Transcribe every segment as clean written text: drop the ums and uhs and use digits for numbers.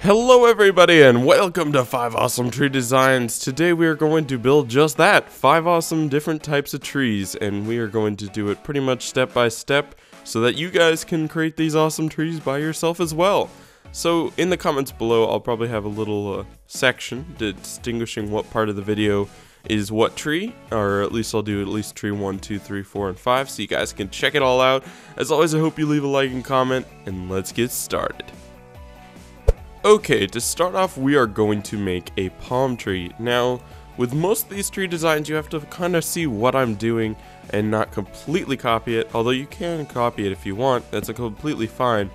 Hello everybody and welcome to 5 Awesome Tree Designs. Today we are going to build just that, 5 awesome different types of trees, and we are going to do it pretty much step by step so that you guys can create these awesome trees by yourself as well. So in the comments below I'll probably have a little section distinguishing what part of the video is what tree, or at least I'll do at least tree 1, 2, 3, 4, and 5 so you guys can check it all out. As always, I hope you leave a like and comment, and let's get started. Okay, to start off we are going to make a palm tree. Now, with most of these tree designs you have to kind of see what I'm doing and not completely copy it, although you can copy it if you want, that's completely fine,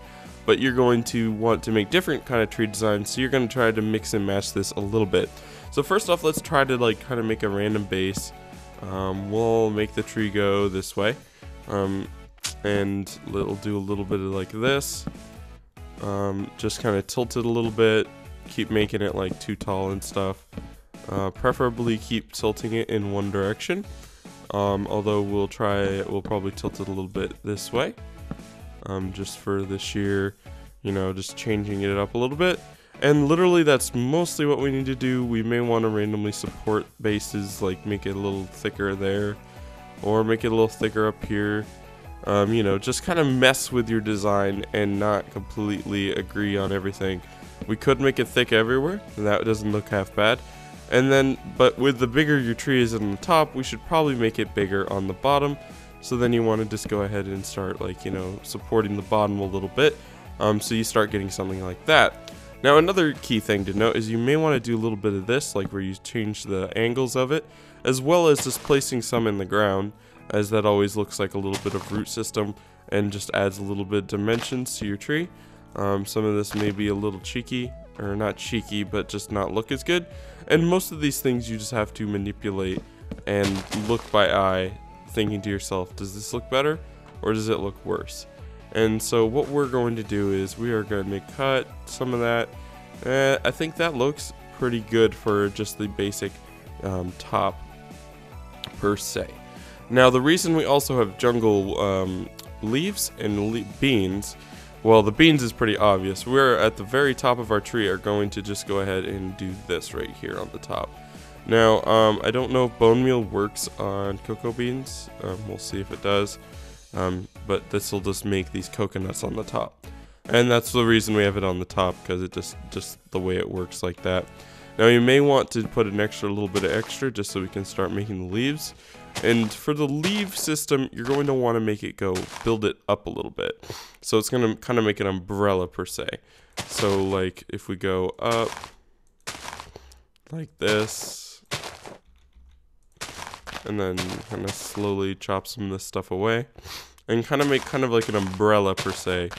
but you're going to want to make different kind of tree designs, so you're going to try to mix and match this a little bit. So first off, let's try to kind of make a random base. We'll make the tree go this way, and we'll do a little bit of like this. Just kind of tilt it a little bit, keep making it like too tall and stuff. Preferably keep tilting it in one direction, although we'll probably tilt it a little bit this way, just for the sheer, just changing it up a little bit. And literally that's mostly what we need to do. We may want to randomly support bases, like make it a little thicker there, or make it a little thicker up here. Just kind of mess with your design and not completely agree on everything. We could make it thick everywhere, and that doesn't look half bad. And then, but with the bigger your tree is on the top, we should probably make it bigger on the bottom. So then you want to just go ahead and start supporting the bottom a little bit. So you start getting something like that. Now another key thing to note is you may want to do a little bit of this, like where you change the angles of it, as well as just placing some in the ground, as that always looks like a little bit of root system and just adds a little bit of dimensions to your tree. Some of this may be a little cheeky, or not cheeky, but just not look as good. And most of these things you just have to manipulate and look by eye, thinking to yourself, does this look better or does it look worse? And so what we're going to do is we are going to cut some of that. I think that looks pretty good for just the basic top per se. Now the reason we also have jungle leaves and beans, well, the beans is pretty obvious. We're at the very top of our tree are going to just go ahead and do this right here on the top. Now I don't know if bone meal works on cocoa beans. We'll see if it does, but this will just make these coconuts on the top, and that's the reason we have it on the top, because it just the way it works like that. Now you may want to put an little bit of extra just so we can start making the leaves. And for the leaf system, you're going to want to make it build it up a little bit. So it's going to kind of make an umbrella per se. So like if we go up like this, and then kind of slowly chop some of this stuff away, and kind of make like an umbrella per se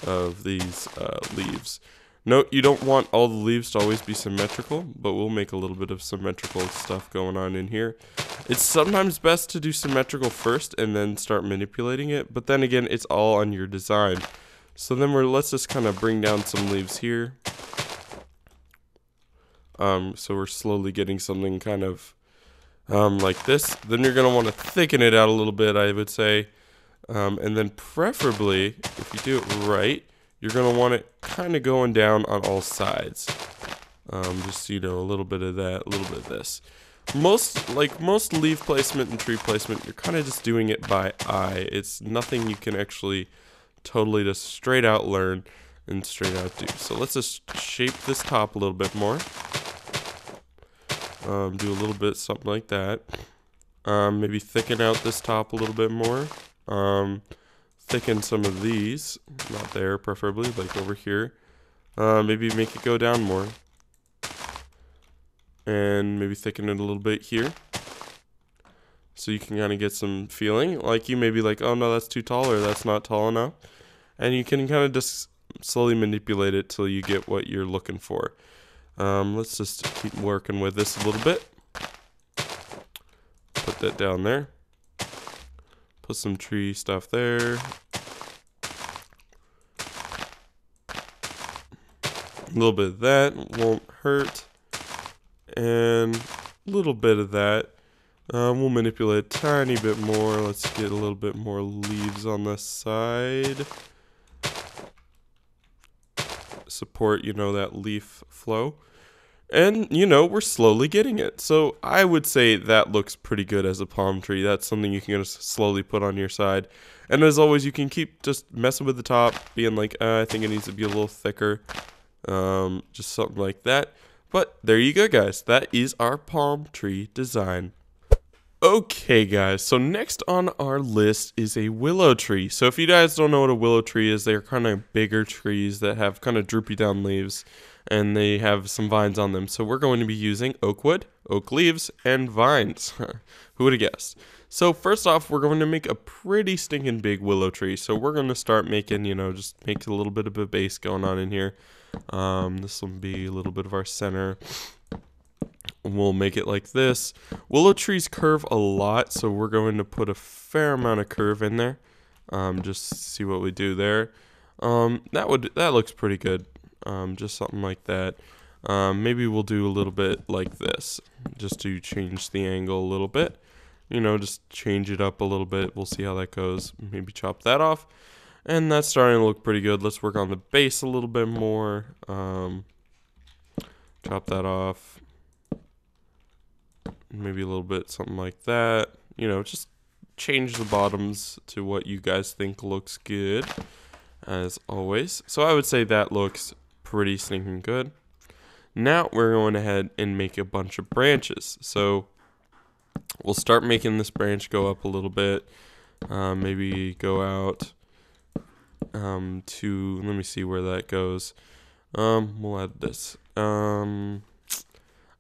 of these leaves. Note, you don't want all the leaves to always be symmetrical, but we'll make a little bit of symmetrical stuff going on in here. It's sometimes best to do symmetrical first and then start manipulating it, but then again, it's all on your design. So then let's just kind of bring down some leaves here. So we're slowly getting something kind of like this. Then you're going to want to thicken it out a little bit, I would say. And then preferably, if you do it right, you're going to want it kind of going down on all sides. Just, a little bit of that, a little bit of this. Most leaf placement and tree placement, you're kind of just doing it by eye. It's nothing you can actually totally just straight out learn and straight out do. So let's just shape this top a little bit more. Do a little bit something like that. Maybe thicken out this top a little bit more. Thicken some of these, not there, preferably, like over here. Maybe make it go down more. And maybe thicken it a little bit here. So you can kind of get some feeling. Like you may be like, oh no, that's too tall, or that's not tall enough. And you can kind of just slowly manipulate it till you get what you're looking for. Let's just keep working with this a little bit. Put that down there. Put some tree stuff there. A little bit of that won't hurt. And a little bit of that. We'll manipulate a tiny bit more. Let's get a little bit more leaves on the side. support, you know, that leaf flow. And, you know, we're slowly getting it. So I would say that looks pretty good as a palm tree. That's something you can just slowly put on your side. And as always, you can keep just messing with the top, being like, I think it needs to be a little thicker. Just something like that. But there you go, guys. That is our palm tree design. Okay, guys, so next on our list is a willow tree. So if you guys don't know what a willow tree is, they're kind of bigger trees that have kind of droopy down leaves, and they have some vines on them. So we're going to be using oak wood, oak leaves, and vines. Who would have guessed? So first off, we're going to make a pretty stinking big willow tree. So we're going to start making, you know, just make a little bit of a base going on in here. This will be a little bit of our center. We'll make it like this. Willow trees curve a lot, so we're going to put a fair amount of curve in there. Just see what we do there. That looks pretty good. Just something like that. Maybe we'll do a little bit like this, just to change the angle a little bit. You know, just change it up a little bit. We'll see how that goes. Maybe chop that off. And that's starting to look pretty good. Let's work on the base a little bit more. Chop that off. Maybe a little bit, something like that. You know, just change the bottoms to what you guys think looks good, as always. So I would say that looks pretty stinking good. Now we're going ahead and make a bunch of branches. So we'll start making this branch go up a little bit. Maybe go out to, let me see where that goes. We'll add this.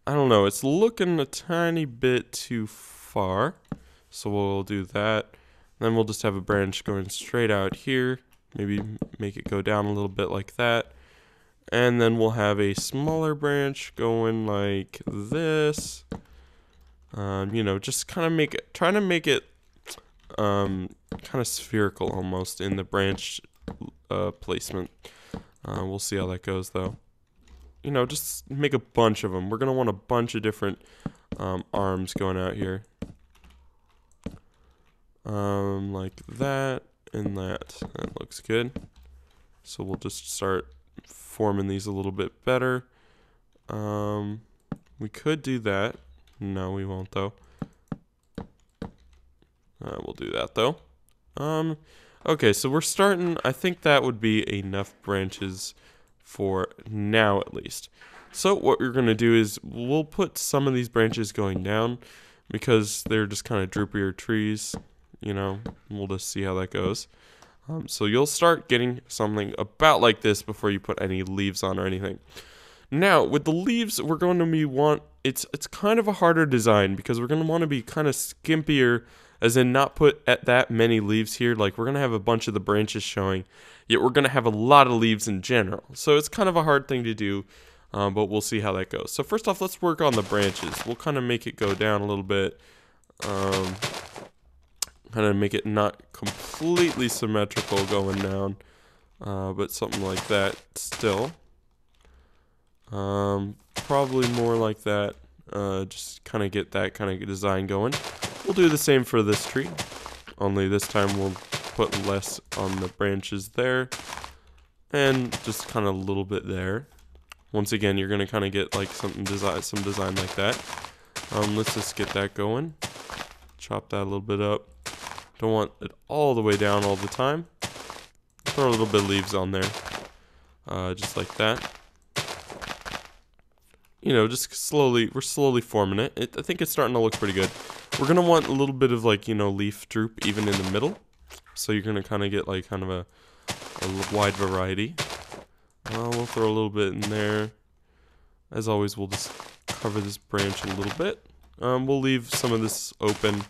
I don't know, it's looking a tiny bit too far, so we'll do that. Then we'll just have a branch going straight out here, maybe make it go down a little bit like that. And then we'll have a smaller branch going like this. You know, just kind of trying to make it kind of spherical almost in the branch placement. We'll see how that goes though. You know, just make a bunch of them. We're going to want a bunch of different arms going out here. Like that and that. That looks good. So we'll just start forming these a little bit better. We could do that. No, we won't though. We'll do that though. Okay, so we're starting. I think that would be enough branches for now at least. So what we're going to do is we'll put some of these branches going down because they're just kind of droopier trees, you know. We'll just see how that goes. So you'll start getting something about like this before you put any leaves on or anything. Now with the leaves, we're going to it's kind of a harder design because we're going to want to be kind of skimpier, as in not put at that many leaves here. Like we're going to have a bunch of the branches showing, yet we're going to have a lot of leaves in general. So it's kind of a hard thing to do, but we'll see how that goes. So first off, let's work on the branches. We'll kind of make it go down a little bit. Kind of make it not completely symmetrical going down, but something like that still. Probably more like that. Just kind of get that kind of design going. We'll do the same for this tree, only this time we'll put less on the branches there, and just kind of a little bit there. Once again, you're gonna kind of get like some design like that. Let's just get that going. Chop that a little bit up. Don't want it all the way down all the time. Throw a little bit of leaves on there, just like that. You know, just we're slowly forming it. I think it's starting to look pretty good. We're gonna want a little bit of like, you know, leaf droop even in the middle. So you're gonna kind of get like kind of a wide variety. We'll throw a little bit in there. As always, we'll just cover this branch a little bit. We'll leave some of this open.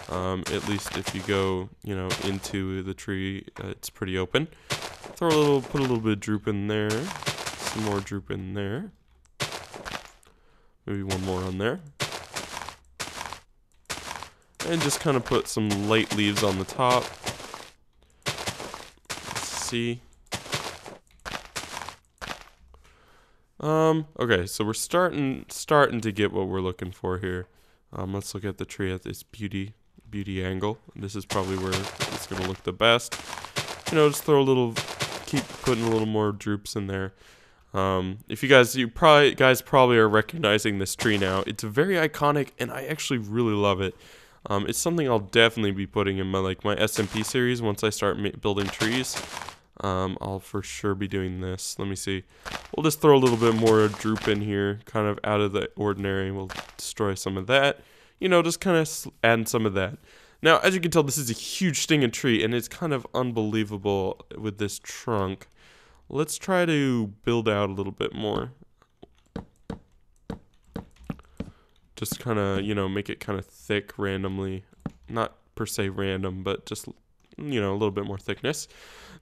At least if you go, you know, into the tree, it's pretty open. Put a little bit of droop in there. Some more droop in there. Maybe one more on there. And just kind of put some light leaves on the top. Let's see. Okay, so we're starting to get what we're looking for here. Let's look at the tree at this beauty angle. This is probably where it's gonna look the best. You know, just keep putting a little more droops in there. If you guys probably are recognizing this tree now. It's very iconic, and I actually really love it. It's something I'll definitely be putting in my SMP series once I start building trees. I'll for sure be doing this. Let me see. We'll just throw a little bit more droop in here, kind of out of the ordinary. We'll destroy some of that. You know, just kind of add some of that. Now, as you can tell, this is a huge stinging tree, and it's kind of unbelievable with this trunk. Let's try to build out a little bit more. Just kind of, you know, make it kind of thick randomly. Not per se random, but just, you know, a little bit more thickness.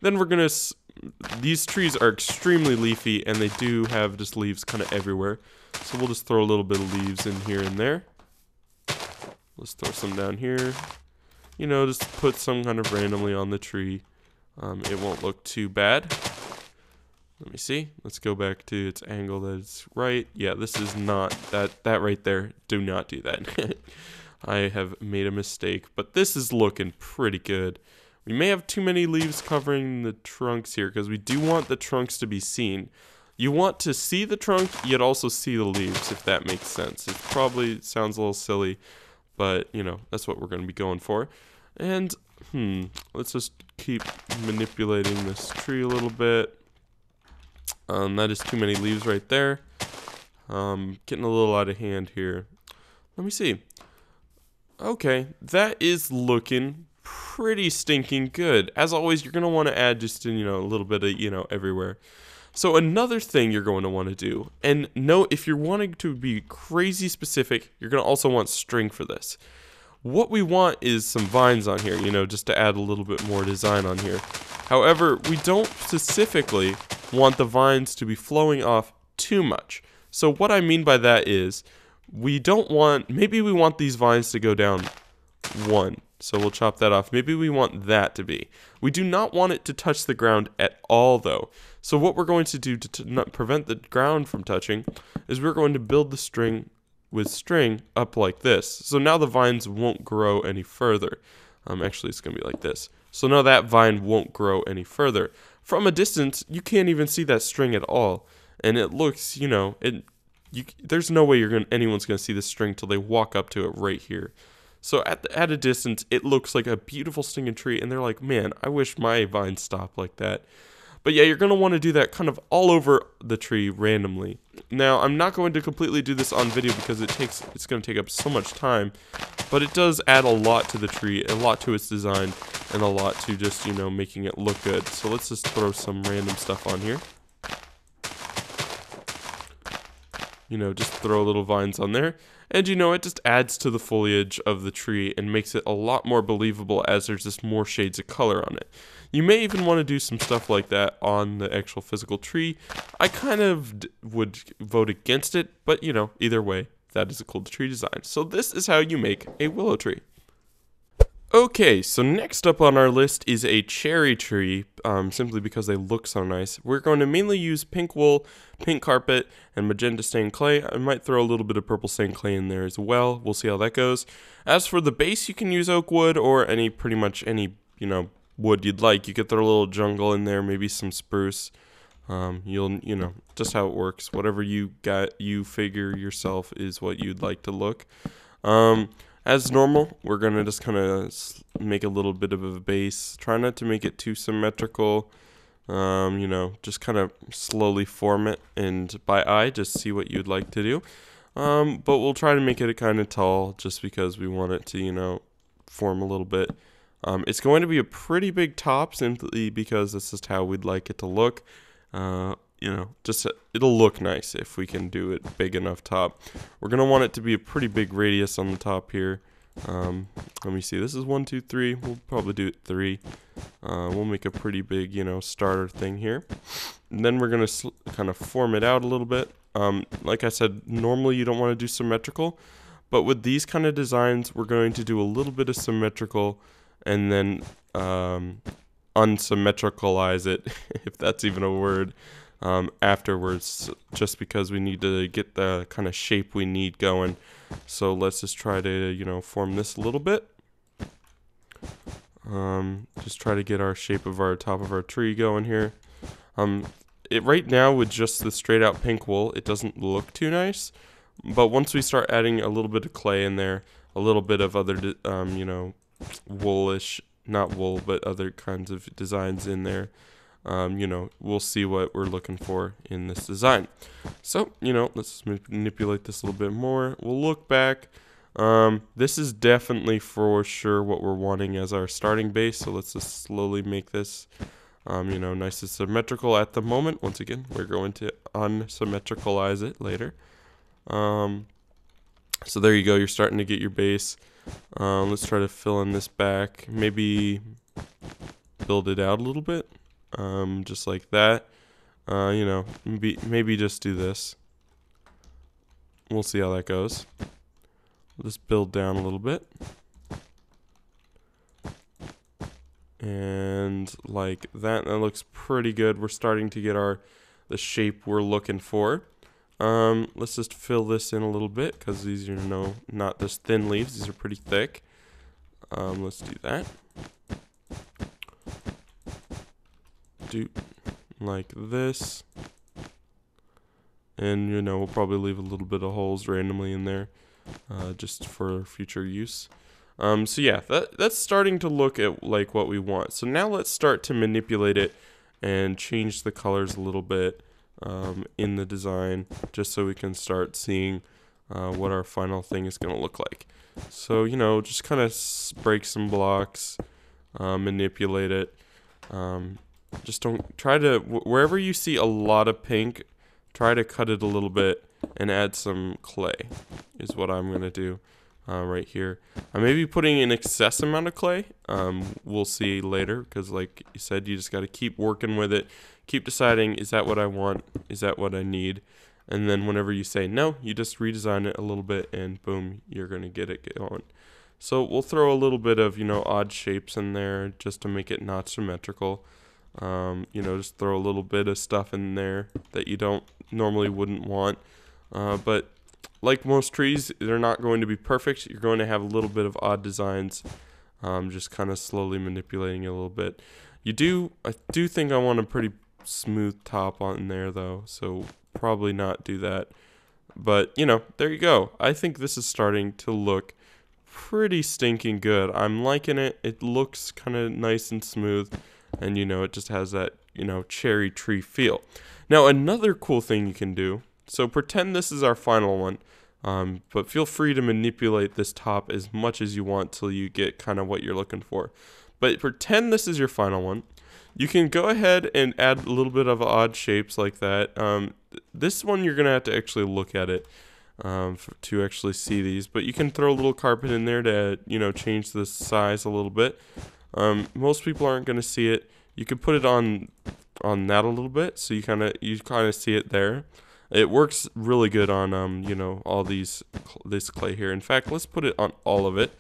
Then we're going to, these trees are extremely leafy, and they do have just leaves kind of everywhere. So we'll just throw a little bit of leaves in here and there. Let's throw some down here. You know, just put some kind of randomly on the tree. It won't look too bad. Let me see. Let's go back to its angle that it's right. Yeah, this is not that right there. Do not do that. I have made a mistake, but this is looking pretty good. We may have too many leaves covering the trunks here because we do want the trunks to be seen. You want to see the trunk, yet also see the leaves, if that makes sense. It probably sounds a little silly, but, you know, that's what we're going to be going for. And, let's just keep manipulating this tree a little bit. That is too many leaves right there. Getting a little out of hand here. Let me see. Okay, that is looking pretty stinking good. As always, you're going to want to add just, you know, a little bit of, you know, everywhere. So another thing you're going to want to do, and note if you're wanting to be crazy specific, you're going to also want string for this. What we want is some vines on here, you know, just to add a little bit more design on here. However, we don't specifically want the vines to be flowing off too much. So what I mean by that is, we don't want, maybe we want these vines to go down 1. So we'll chop that off. Maybe we want that to be. We do not want it to touch the ground at all though. So what we're going to do to not prevent the ground from touching is we're going to build the string with string up like this. So now the vines won't grow any further. Actually it's going to be like this. So now that vine won't grow any further. From a distance, you can't even see that string at all. And it looks, you know, there's no way anyone's going to see this string till they walk up to it right here. So at a distance, it looks like a beautiful stinging tree, and they're like, man, I wish my vine stopped like that. But yeah, you're going to want to do that kind of all over the tree randomly. Now, I'm not going to completely do this on video because it's going to take up so much time, but it does add a lot to the tree, a lot to its design, and a lot to just, you know, making it look good. So let's just throw some random stuff on here. You know, just throw little vines on there. And you know, it just adds to the foliage of the tree and makes it a lot more believable as there's just more shades of color on it. You may even want to do some stuff like that on the actual physical tree. I kind of would vote against it, but you know, either way, that is a cool tree design. So this is how you make a willow tree. Okay, so next up on our list is a cherry tree, simply because they look so nice. We're going to mainly use pink wool, pink carpet, and magenta stained clay. I might throw a little bit of purple stained clay in there as well. We'll see how that goes. As for the base, you can use oak wood or pretty much any, you know, wood you'd like. You could throw a little jungle in there, maybe some spruce. You know, just how it works. Whatever you figure yourself is what you'd like to look. As normal, we're going to just kind of make a little bit of a base. Try not to make it too symmetrical. You know, just kind of slowly form it, and by eye, just see what you'd like to do. But we'll try to make it kind of tall just because we want it to, you know, form a little bit. It's going to be a pretty big top simply because this is how we'd like it to look. You know, just it'll look nice if we can do it big enough top. We're gonna want it to be a pretty big radius on the top here. Let me see. This is 1, 2, 3. We'll probably do it 3. We'll make a pretty big, you know, starter thing here. And then we're gonna kind of form it out a little bit. Like I said, normally you don't want to do symmetrical, but with these kind of designs, we're going to do a little bit of symmetrical, and then unsymmetricalize it, if that's even a word. Afterwards, just because we need to get the kind of shape we need going. So let's just try to, you know, form this a little bit. Just try to get our shape of our top of our tree going here. right now with just the straight out pink wool, it doesn't look too nice. But once we start adding a little bit of clay in there, a little bit of other, you know, woolish, not wool, but other kinds of designs in there, you know, we'll see what we're looking for in this design. So, you know, let's manipulate this a little bit more. We'll look back. This is definitely for sure what we're wanting as our starting base. So let's just slowly make this, you know, nice and symmetrical at the moment. Once again, we're going to unsymmetricalize it later. So there you go. You're starting to get your base. Let's try to fill in this back. Maybe build it out a little bit. Just like that. You know, maybe just do this. We'll see how that goes. Let's build down a little bit. And like that looks pretty good. We're starting to get the shape we're looking for. Let's just fill this in a little bit because these are not just thin leaves. These are pretty thick. Let's do that. Do like this. And you know, we'll probably leave a little bit of holes randomly in there, just for future use. So yeah, that's starting to look at like what we want. So now let's start to manipulate it and change the colors a little bit in the design, just so we can start seeing what our final thing is going to look like. So, you know, just kind of break some blocks, manipulate it. Just don't try to, wherever you see a lot of pink, try to cut it a little bit and add some clay is what I'm going to do right here. I may be putting an excess amount of clay. We'll see later, because like you said, you just got to keep working with it. Keep deciding, is that what I want? Is that what I need? And then whenever you say no, you just redesign it a little bit and boom, you're going to get it going. So we'll throw a little bit of, you know, odd shapes in there just to make it not symmetrical. You know, just throw a little bit of stuff in there that you wouldn't want. But like most trees, they're not going to be perfect. You're going to have a little bit of odd designs. Just kind of slowly manipulating it a little bit. I do think I want a pretty smooth top on there though, so probably not do that. But you know, there you go. I think this is starting to look pretty stinking good. I'm liking it. It looks kind of nice and smooth, and you know, it just has that, you know, cherry tree feel. Now another cool thing you can do, so pretend this is our final one, but feel free to manipulate this top as much as you want till you get kind of what you're looking for. But pretend this is your final one. You can go ahead and add a little bit of odd shapes like that. This one you're gonna have to actually look at it to actually see these, but you can throw a little carpet in there to, you know, change the size a little bit. Most people aren't gonna see it. You could put it on that a little bit, so you kind of see it there. It works really good on you know, all this clay here. In fact, let's put it on all of it,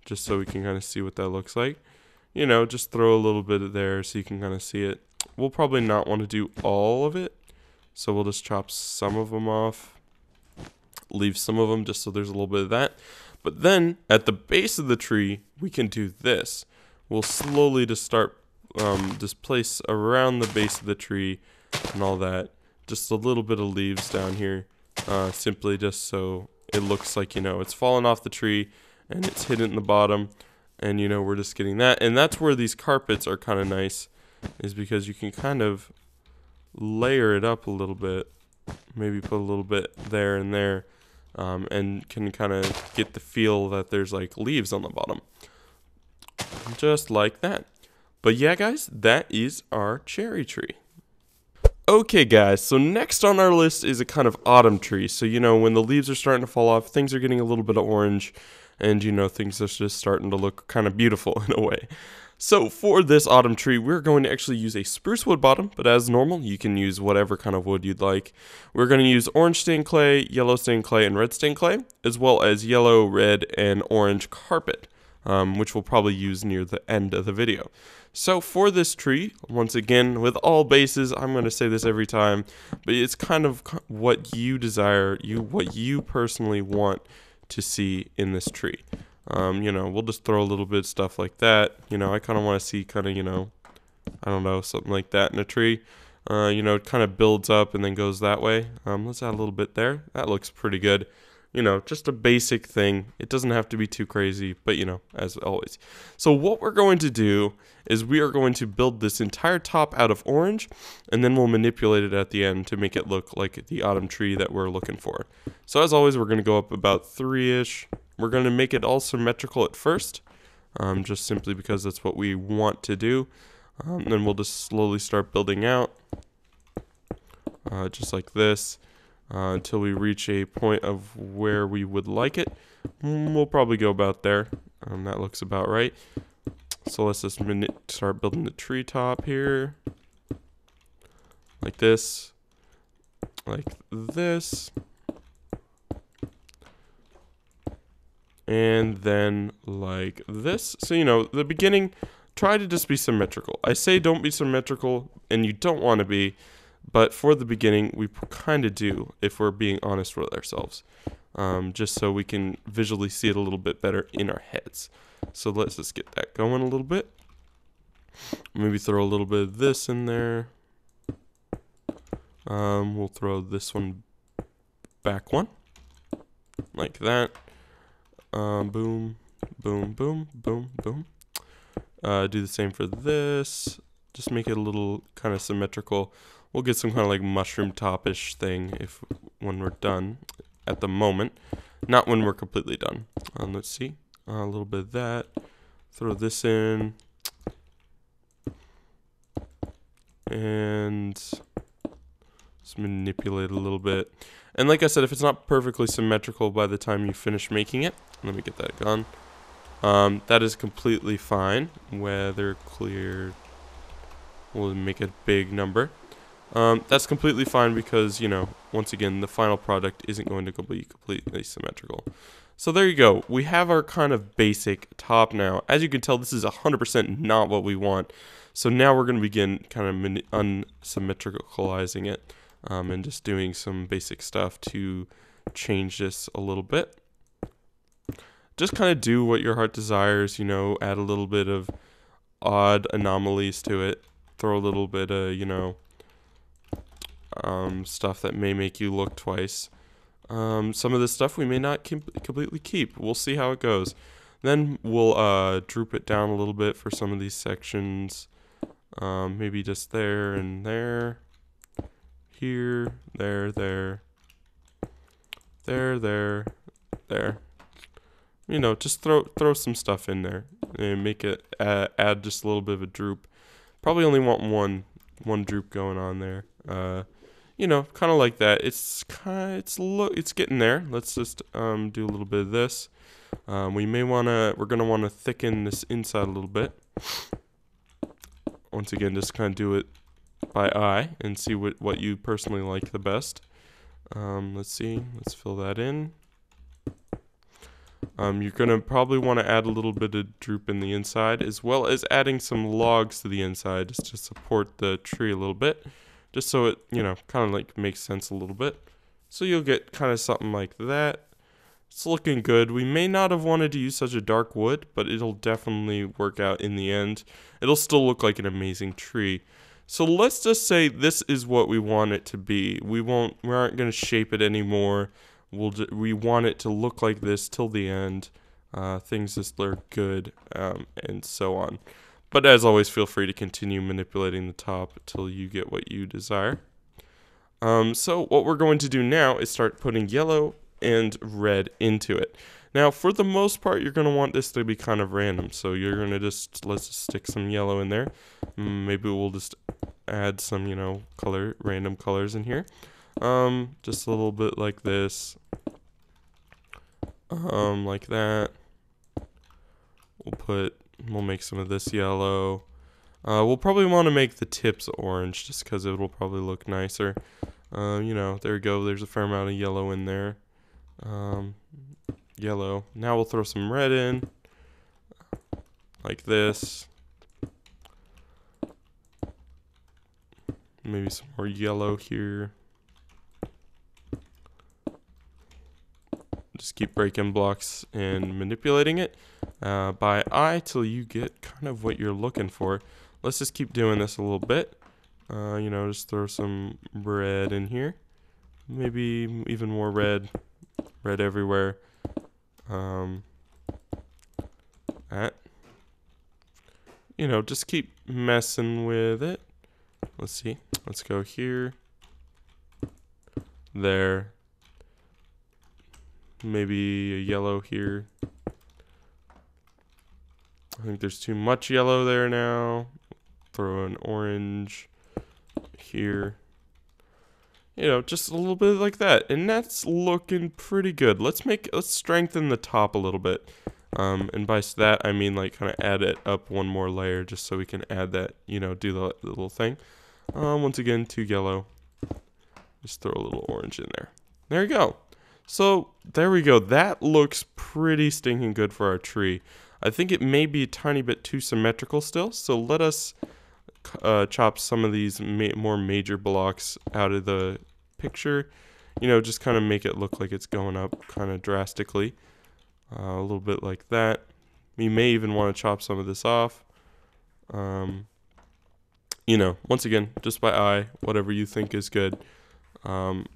just so we can kind of see what that looks like. You know, just throw a little bit there so you can kind of see it. We'll probably not want to do all of it, so we'll just chop some of them off, leave some of them just so there's a little bit of that. But then at the base of the tree, we can do this. We'll slowly just start just place around the base of the tree and all that, just a little bit of leaves down here, simply just so it looks like, you know, it's fallen off the tree and it's hidden in the bottom. And you know, we're just getting that. And that's where these carpets are kind of nice, is because you can kind of layer it up a little bit, maybe put a little bit there and there, and can kind of get the feel that there's like leaves on the bottom, just like that. But yeah guys, that is our cherry tree. Okay guys, so next on our list is a kind of autumn tree. So you know, when the leaves are starting to fall off, things are getting a little bit of orange, and you know, things are just starting to look kind of beautiful in a way. So for this autumn tree, we're going to actually use a spruce wood bottom, but as normal, you can use whatever kind of wood you'd like. We're going to use orange stained clay, yellow stained clay, and red stained clay, as well as yellow, red, and orange carpet, which we'll probably use near the end of the video. So for this tree, once again, with all bases, I'm going to say this every time, but it's kind of what you desire, what you personally want to see in this tree. You know, we'll just throw a little bit of stuff like that. You know, I kind of want to see kind of, you know, I don't know, something like that in a tree. You know, it kind of builds up and then goes that way. Let's add a little bit there. That looks pretty good. You know, just a basic thing. It doesn't have to be too crazy, but you know, as always. So what we're going to do is we are going to build this entire top out of orange, and then we'll manipulate it at the end to make it look like the autumn tree that we're looking for. So as always, we're going to go up about 3-ish. We're going to make it all symmetrical at first, just simply because that's what we want to do. Then we'll just slowly start building out, just like this. Until we reach a point of where we would like it. We'll probably go about there. That looks about right. So let's just start building the treetop here. Like this. Like this. And then like this. So, you know, the beginning, try to just be symmetrical. I say don't be symmetrical, and you don't want to be. But for the beginning, we kind of do, if we're being honest with ourselves, just so we can visually see it a little bit better in our heads. So let's just get that going a little bit. Maybe throw a little bit of this in there. We'll throw this one back one, like that. Boom, boom, boom, boom, boom. Do the same for this. Just make it a little kind of symmetrical. We'll get some kind of like mushroom top-ish thing when we're done at the moment. Not when we're completely done. Let's see. A little bit of that. Throw this in. And just manipulate a little bit. And like I said, if it's not perfectly symmetrical by the time you finish making it, let me get that gone. That is completely fine. Weather clear. We'll make a big number. That's completely fine because, you know, once again, the final product isn't going to be completely symmetrical. So there you go. We have our kind of basic top now. As you can tell, this is 100% not what we want. So now we're going to begin kind of unsymmetricalizing it and just doing some basic stuff to change this a little bit. Just kind of do what your heart desires, you know, add a little bit of odd anomalies to it. Throw a little bit of, you know, stuff that may make you look twice. Some of this stuff we may not completely keep. We'll see how it goes. Then we'll droop it down a little bit for some of these sections. Maybe just there and there. Here, there, there. There, there, there. You know, just throw some stuff in there and make it add just a little bit of a droop. Probably only want one droop going on there. You know, kind of like that. It's getting there. Let's just do a little bit of this. We're gonna wanna thicken this inside a little bit. Once again, just kind of do it by eye and see what you personally like the best. Let's see. Let's fill that in. You're going to probably want to add a little bit of droop in the inside, as well as adding some logs to the inside just to support the tree a little bit, just so it, you know, kind of like makes sense a little bit. So you'll get kind of something like that. It's looking good. We may not have wanted to use such a dark wood, but it'll definitely work out in the end. It'll still look like an amazing tree. So let's just say this is what we want it to be. We aren't going to shape it anymore. We want it to look like this till the end. Things just look good, and so on. But as always, feel free to continue manipulating the top until you get what you desire. So what we're going to do now is start putting yellow and red into it. Now, for the most part, you're going to want this to be kind of random. So you're going to let's just stick some yellow in there. Maybe we'll just add some, you know, random colors in here. Just a little bit like this. Like that. We'll make some of this yellow. We'll probably want to make the tips orange just because it will probably look nicer. You know, there we go. There's a fair amount of yellow in there. Yellow. Now we'll throw some red in. Like this. Maybe some more yellow here. Just keep breaking blocks and manipulating it by eye till you get kind of what you're looking for. Let's just keep doing this a little bit. You know, just throw some red in here. Maybe even more red. Red everywhere. That. You know, just keep messing with it. Let's see. Let's go here. There. Maybe a yellow here. I think there's too much yellow there now. Throw an orange here. You know, just a little bit like that. And that's looking pretty good. Let's strengthen the top a little bit. And by that, I mean like kind of add it up one more layer just so we can add that, you know, do the little thing. Once again, too yellow. Just throw a little orange in there. There you go. So, there we go. That looks pretty stinking good for our tree. I think it may be a tiny bit too symmetrical still, so let us chop some of these more major blocks out of the picture. You know, just kind of make it look like it's going up kind of drastically. A little bit like that. You may even want to chop some of this off. You know, once again, just by eye, whatever you think is good.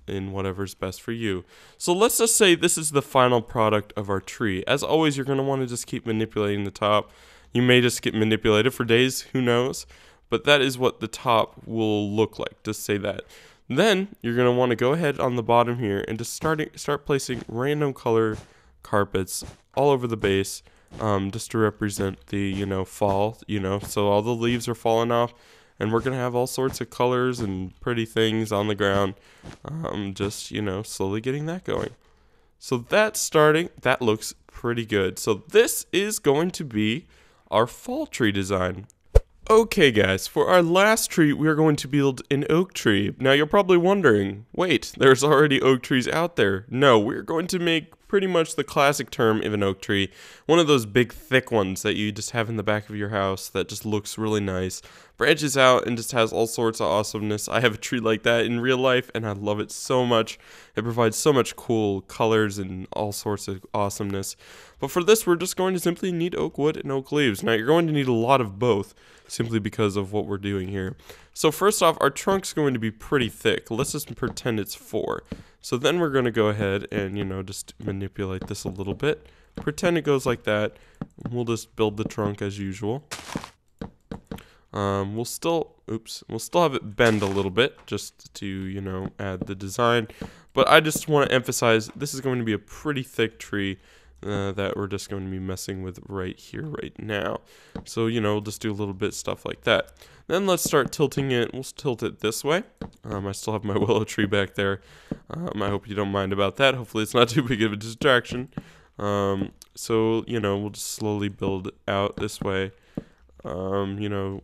In whatever's best for you. So let's just say this is the final product of our tree. As always, you're going to want to just keep manipulating the top. You may just get manipulated for days, who knows? But that is what the top will look like, just say that. Then you're going to want to go ahead on the bottom here and just start placing random color carpets all over the base, just to represent the, you know, fall, you know, so all the leaves are falling off. And we're going to have all sorts of colors and pretty things on the ground. Just, you know, slowly getting that going. So that's starting. That looks pretty good. So this is going to be our fall tree design. Okay, guys, for our last tree, we are going to build an oak tree. Now, you're probably wondering, wait, there's already oak trees out there. No, we're going to make pretty much the classic term of an oak tree. One of those big, thick ones that you just have in the back of your house that just looks really nice. Branches out and just has all sorts of awesomeness. I have a tree like that in real life, and I love it so much. It provides so much cool colors and all sorts of awesomeness. But for this, we're just going to simply need oak wood and oak leaves. Now, you're going to need a lot of both, simply because of what we're doing here. So first off, our trunk's going to be pretty thick. Let's just pretend it's 4. So then we're going to go ahead and, you know, just manipulate this a little bit. Pretend it goes like that. We'll just build the trunk as usual. We'll still have it bend a little bit just to, you know, add the design. But I just want to emphasize this is going to be a pretty thick tree that we're just going to be messing with right here, right now. So, you know, we'll just do a little bit stuff like that. Then let's start tilting it. We'll tilt it this way. I still have my willow tree back there. I hope you don't mind about that. Hopefully it's not too big of a distraction. So, you know, we'll just slowly build out this way. You know,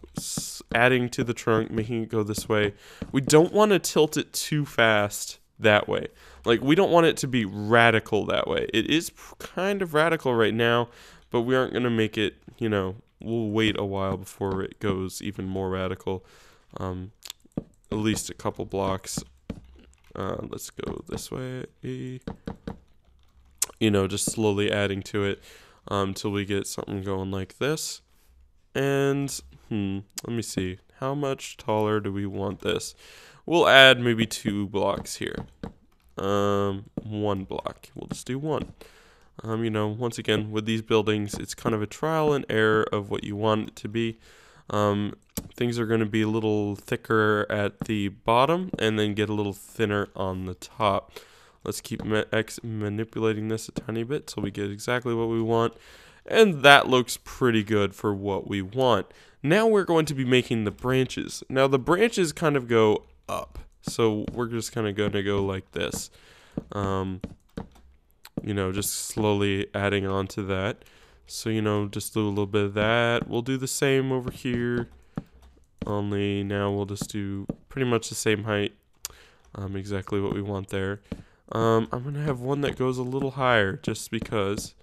adding to the trunk, making it go this way. We don't want to tilt it too fast that way. Like, we don't want it to be radical that way. It is kind of radical right now, but we aren't going to make it, you know, we'll wait a while before it goes even more radical. At least a couple blocks. Let's go this way. You know, just slowly adding to it until we get something going like this. And, let me see. How much taller do we want this? We'll add maybe 2 blocks here. 1 block. We'll just do 1. You know, once again, with these buildings, it's kind of a trial and error of what you want it to be. Things are going to be a little thicker at the bottom and then get a little thinner on the top. Let's keep manipulating this a tiny bit so we get exactly what we want. And that looks pretty good for what we want. Now we're going to be making the branches. Now the branches kind of go up. So we're just kind of going to go like this. You know, just slowly adding on to that. So, you know, just do a little bit of that. We'll do the same over here. Only now we'll just do pretty much the same height. Exactly what we want there. I'm going to have one that goes a little higher just because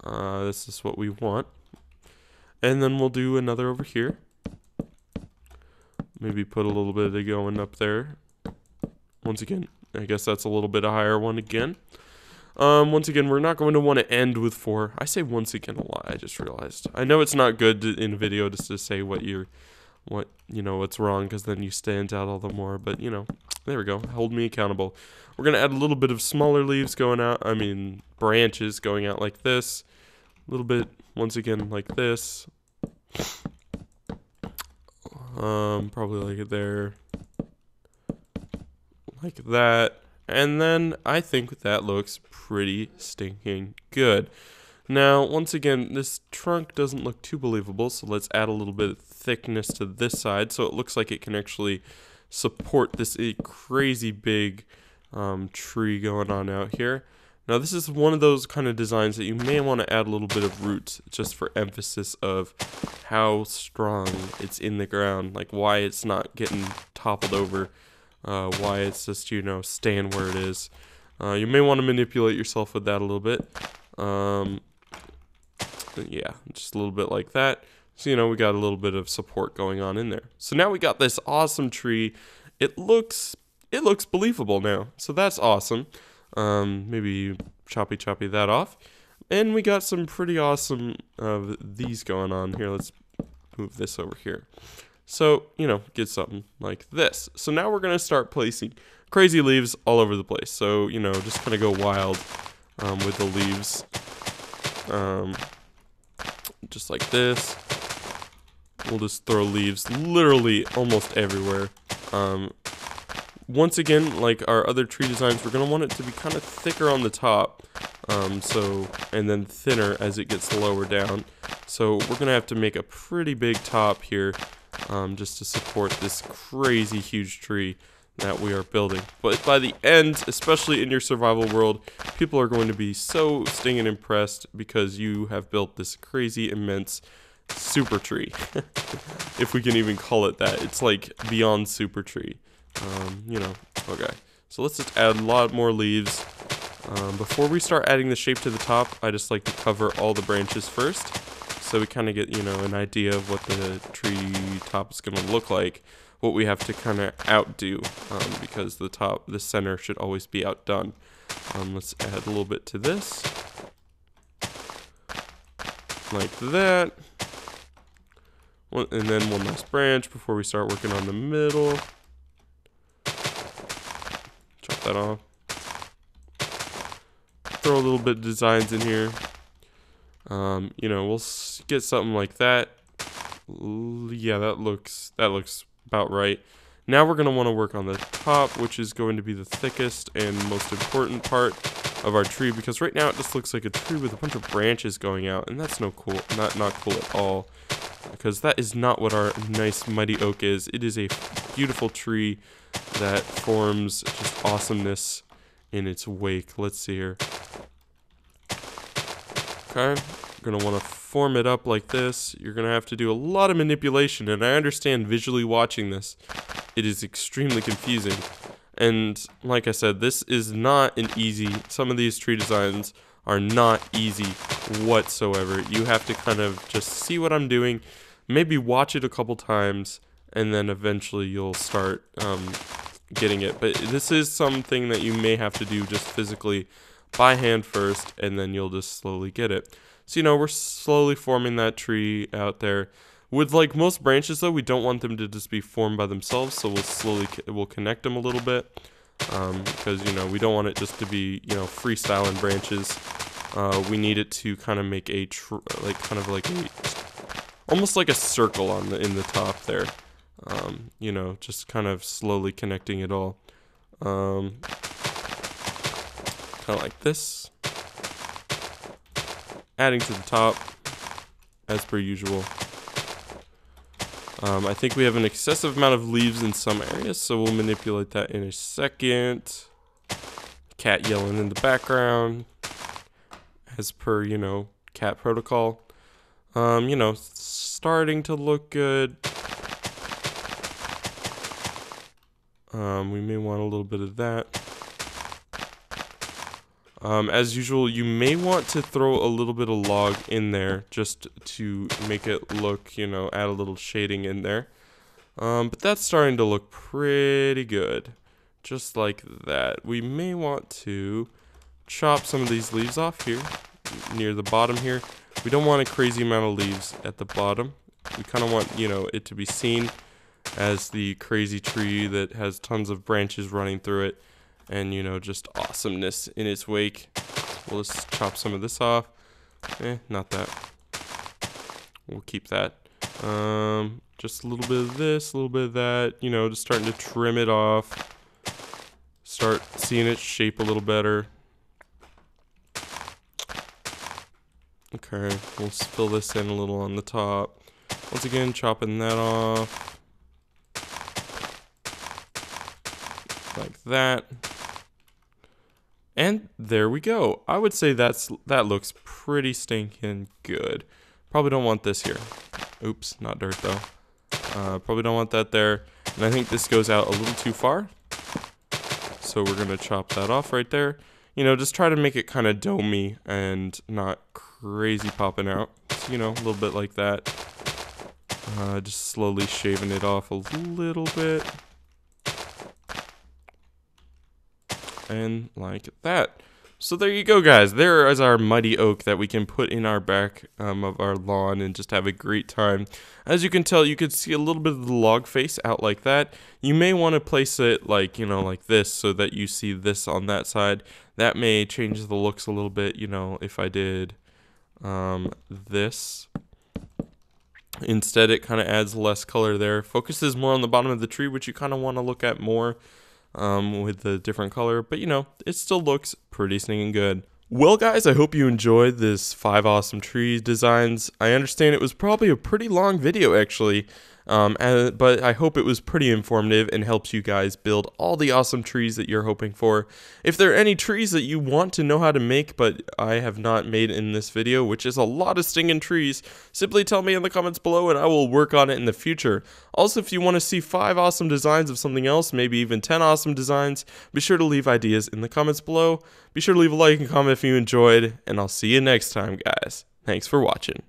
this is what we want. And then we'll do another over here. Maybe put a little bit of going up there. Once again, I guess that's a little bit a higher one again. Once again, we're not going to want to end with 4. I say once again a lot, I just realized. I know it's not good in video just to say what you're what's wrong, because then you stand out all the more. But there we go. Hold me accountable. We're gonna add a little bit of smaller leaves going out. I mean, branches going out like this. A little bit once again like this. Probably like it there, like that. And then I think that looks pretty stinking good. Now, once again, this trunk doesn't look too believable, so let's add a little bit of thickness to this side so it looks like it can actually support this crazy big tree going on out here. Now, this is one of those kind of designs that you may want to add a little bit of roots just for emphasis of how strong it's in the ground, like why it's not getting toppled over. Why it's just, staying where it is. You may want to manipulate yourself with that a little bit. Yeah, just a little bit like that. So, we got a little bit of support going on in there. So now we got this awesome tree. It looks believable now. So that's awesome. Maybe choppy that off. And we got some pretty awesome of these going on here. Let's move this over here. So, get something like this. So now we're going to start placing crazy leaves all over the place. So, just kind of go wild with the leaves. Just like this. We'll just throw leaves literally almost everywhere. Once again, like our other tree designs, we're going to want it to be kind of thicker on the top. And then thinner as it gets lower down. So we're going to have to make a pretty big top here. Just to support this crazy huge tree that we are building. But by the end, especially in your survival world, people are going to be so stinging impressed because you have built this crazy immense super tree. If we can even call it that. It's like beyond super tree. Okay. So let's just add a lot more leaves. Before we start adding the shape to the top, I just like to cover all the branches first. So we kind of get, an idea of what the tree top is going to look like, what we have to kind of outdo, because the center should always be outdone. Let's add a little bit to this, like that, and then one last branch before we start working on the middle. Chop that off. Throw a little bit of designs in here. We'll get something like that. Yeah, that looks about right. Now we're going to want to work on the top, which is going to be the thickest and most important part of our tree, because right now it just looks like a tree with a bunch of branches going out, and that's not cool at all, because that is not what our nice mighty oak is. It is a beautiful tree that forms just awesomeness in its wake. Let's see here. Okay, you're going to want to form it up like this. You're going to have to do a lot of manipulation, and I understand visually watching this, it is extremely confusing. And like I said, this is not an easy, some of these tree designs are not easy whatsoever. You have to kind of just see what I'm doing, maybe watch it a couple times, and then eventually you'll start getting it. But this is something that you may have to do just physically by hand first, and then you'll just slowly get it. So, we're slowly forming that tree out there. With like most branches though, we don't want them to just be formed by themselves, so we'll connect them a little bit, because we don't want it just to be freestyling branches. We need it to kind of make a almost like a circle in the top there. Just kind of slowly connecting it all. Kind of like this. Adding to the top, as per usual. I think we have an excessive amount of leaves in some areas, so we'll manipulate that in a second. Cat yelling in the background, as per, cat protocol. Starting to look good. We may want a little bit of that. As usual, you may want to throw a little bit of log in there just to make it look, add a little shading in there. But that's starting to look pretty good. Just like that. We may want to chop some of these leaves off here, near the bottom here. We don't want a crazy amount of leaves at the bottom, We kind of want, you know, it to be seen as the crazy tree that has tons of branches running through it, and, you know, just awesomeness in its wake. We'll just chop some of this off. Not that. We'll keep that. Just a little bit of this, a little bit of that, you know, just starting to trim it off. Start seeing its shape a little better. Okay, we'll fill this in a little on the top. Once again, chopping that off. Like that. And there we go. I would say that looks pretty stinking good. Probably don't want this here. Oops, not dirt though. Probably don't want that there. And I think this goes out a little too far. So we're gonna chop that off right there. You know, just try to make it kind of domey and not crazy popping out. So, you know, a little bit like that. Just slowly shaving it off a little bit. And like that. So there you go, guys. There is our mighty oak that we can put in our back of our lawn and just have a great time. As you can tell, you could see a little bit of the log face out like that. You may want to place it like, you know, like this, so that you see this on that side. That may change the looks a little bit, you know, if I did this. Instead, it kind of adds less color there. Focuses more on the bottom of the tree, which you kind of want to look at more. With the different color, but you know, it still looks pretty stinking good. Well, guys, I hope you enjoyed this 5 awesome tree designs. I understand it was probably a pretty long video, actually, but I hope it was pretty informative and helps you guys build all the awesome trees that you're hoping for. If there are any trees that you want to know how to make, but I have not made in this video, which is a lot of stinging trees, simply tell me in the comments below and I will work on it in the future. Also, if you want to see 5 awesome designs of something else, maybe even 10 awesome designs, be sure to leave ideas in the comments below. Be sure to leave a like and comment if you enjoyed, and I'll see you next time, guys. Thanks for watching.